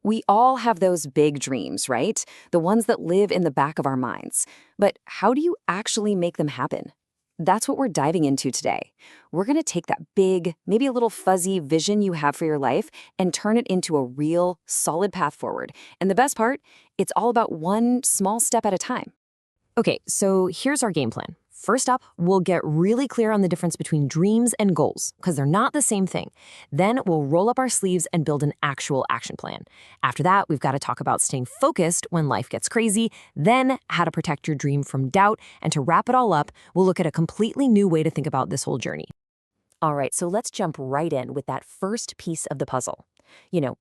We all have those big dreams, right? The ones that live in the back of our minds. But how do you actually make them happen? That's what we're diving into today. We're going to take that big, maybe a little fuzzy vision you have for your life and turn it into a real, solid path forward. And the best part, it's all about one small step at a time. Okay, so here's our game plan. First up, we'll get really clear on the difference between dreams and goals, because they're not the same thing. Then we'll roll up our sleeves and build an actual action plan. After that, we've got to talk about staying focused when life gets crazy, then how to protect your dream from doubt, and to wrap it all up, we'll look at a completely new way to think about this whole journey. All right, so let's jump right in with that first piece of the puzzle.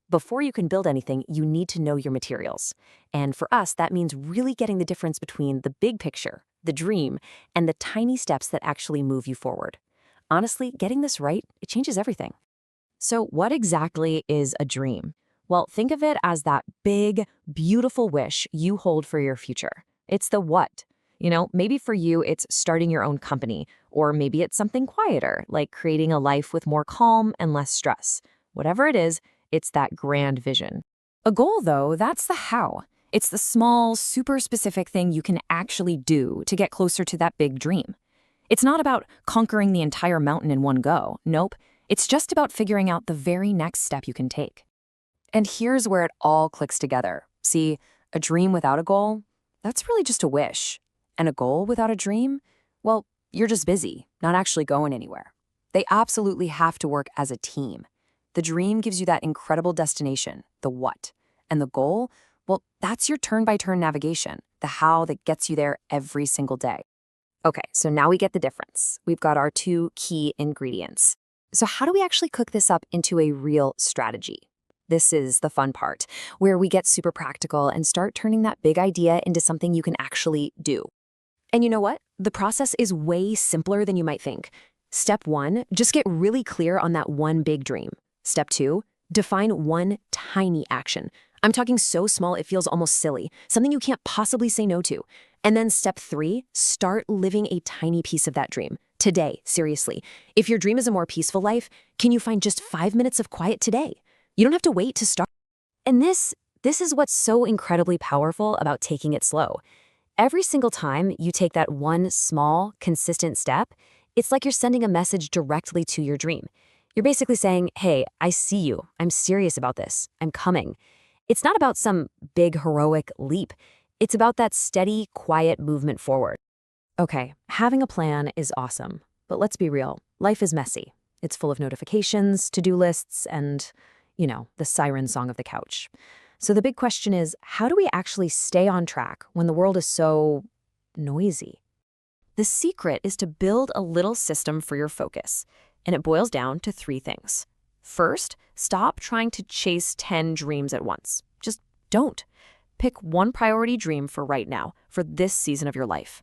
Before you can build anything, you need to know your materials. And for us, that means really getting the difference between the big picture, the dream, and the tiny steps that actually move you forward. Honestly, getting this right, it changes everything. So what exactly is a dream? Well, think of it as that big, beautiful wish you hold for your future. It's the what. Maybe for you, it's starting your own company, or maybe it's something quieter, like creating a life with more calm and less stress. Whatever it is, it's that grand vision. A goal, though, that's the how. It's the small, super specific thing you can actually do to get closer to that big dream. It's not about conquering the entire mountain in one go. Nope. It's just about figuring out the very next step you can take. And here's where it all clicks together. See, a dream without a goal, that's really just a wish. And a goal without a dream, well, you're just busy, not actually going anywhere. They absolutely have to work as a team. The dream gives you that incredible destination, the what. And the goal, well, that's your turn-by-turn navigation, the how that gets you there every single day. Okay, so now we get the difference. We've got our two key ingredients. So how do we actually cook this up into a real strategy? This is the fun part, where we get super practical and start turning that big idea into something you can actually do. And you know what? The process is way simpler than you might think. Step 1, just get really clear on that one big dream. Step 2, define one tiny action. I'm talking so small it feels almost silly, something you can't possibly say no to. And then step 3, start living a tiny piece of that dream. Today, seriously. If your dream is a more peaceful life, can you find just 5 minutes of quiet today? You don't have to wait to start. And this is what's so incredibly powerful about taking it slow. Every single time you take that one small, consistent step, it's like you're sending a message directly to your dream. You're basically saying, hey, I see you. I'm serious about this. I'm coming. It's not about some big heroic leap. It's about that steady, quiet movement forward. Okay, having a plan is awesome, but let's be real. Life is messy. It's full of notifications, to-do lists, and, the siren song of the couch. So the big question is, how do we actually stay on track when the world is so noisy? The secret is to build a little system for your focus. And it boils down to 3 things. First, stop trying to chase 10 dreams at once. Just don't. Pick one priority dream for right now, for this season of your life.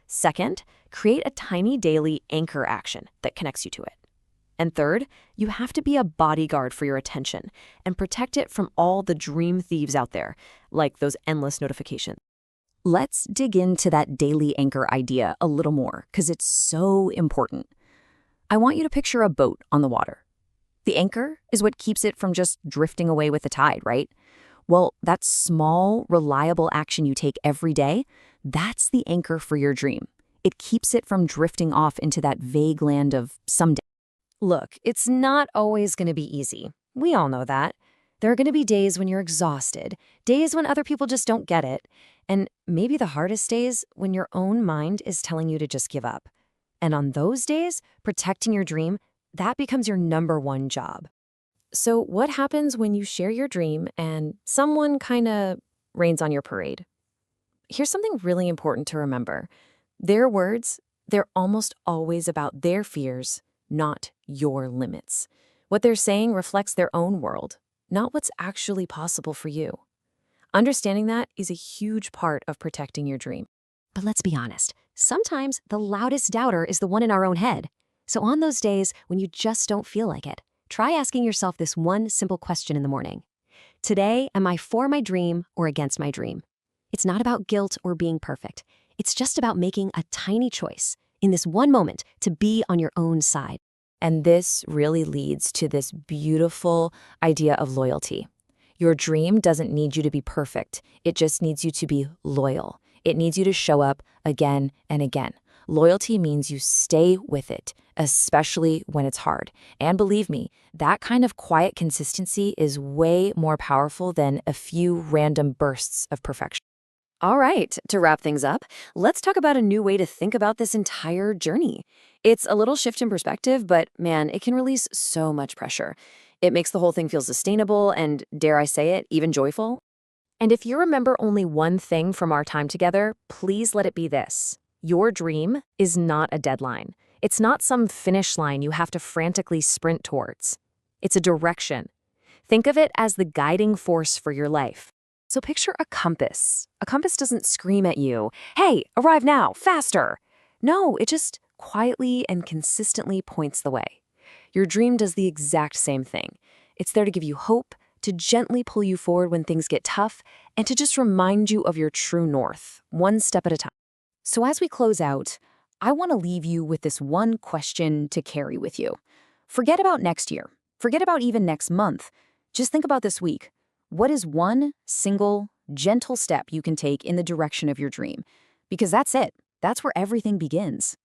Second, create a tiny daily anchor action that connects you to it. And third, you have to be a bodyguard for your attention and protect it from all the dream thieves out there, like those endless notifications. Let's dig into that daily anchor idea a little more, because it's so important. I want you to picture a boat on the water. The anchor is what keeps it from just drifting away with the tide, right? Well, that small, reliable action you take every day, that's the anchor for your dream. It keeps it from drifting off into that vague land of someday. Look, it's not always going to be easy. We all know that. There are going to be days when you're exhausted, days when other people just don't get it, and maybe the hardest days when your own mind is telling you to just give up. And on those days, protecting your dream, that becomes your #1 job. So what happens when you share your dream and someone kind of rains on your parade? Here's something really important to remember. Their words, they're almost always about their fears, not your limits. What they're saying reflects their own world, not what's actually possible for you. Understanding that is a huge part of protecting your dream. But let's be honest, sometimes the loudest doubter is the one in our own head. So on those days when you just don't feel like it, try asking yourself this one simple question in the morning. Today, am I for my dream or against my dream? It's not about guilt or being perfect. It's just about making a tiny choice in this one moment to be on your own side. And this really leads to this beautiful idea of loyalty. Your dream doesn't need you to be perfect. It just needs you to be loyal. It needs you to show up again and again. Loyalty means you stay with it, especially when it's hard. And believe me, that kind of quiet consistency is way more powerful than a few random bursts of perfection. All right, to wrap things up, let's talk about a new way to think about this entire journey. It's a little shift in perspective, but man, it can release so much pressure. It makes the whole thing feel sustainable and, dare I say it, even joyful. And if you remember only one thing from our time together, please let it be this. Your dream is not a deadline. It's not some finish line you have to frantically sprint towards. It's a direction. Think of it as the guiding force for your life. So picture a compass. A compass doesn't scream at you, "Hey, arrive now, faster!" No, it just quietly and consistently points the way. Your dream does the exact same thing. It's there to give you hope, to gently pull you forward when things get tough, and to just remind you of your true north, one step at a time. So as we close out, I want to leave you with this one question to carry with you. Forget about next year. Forget about even next month. Just think about this week. What is one single, gentle step you can take in the direction of your dream? Because that's it. That's where everything begins.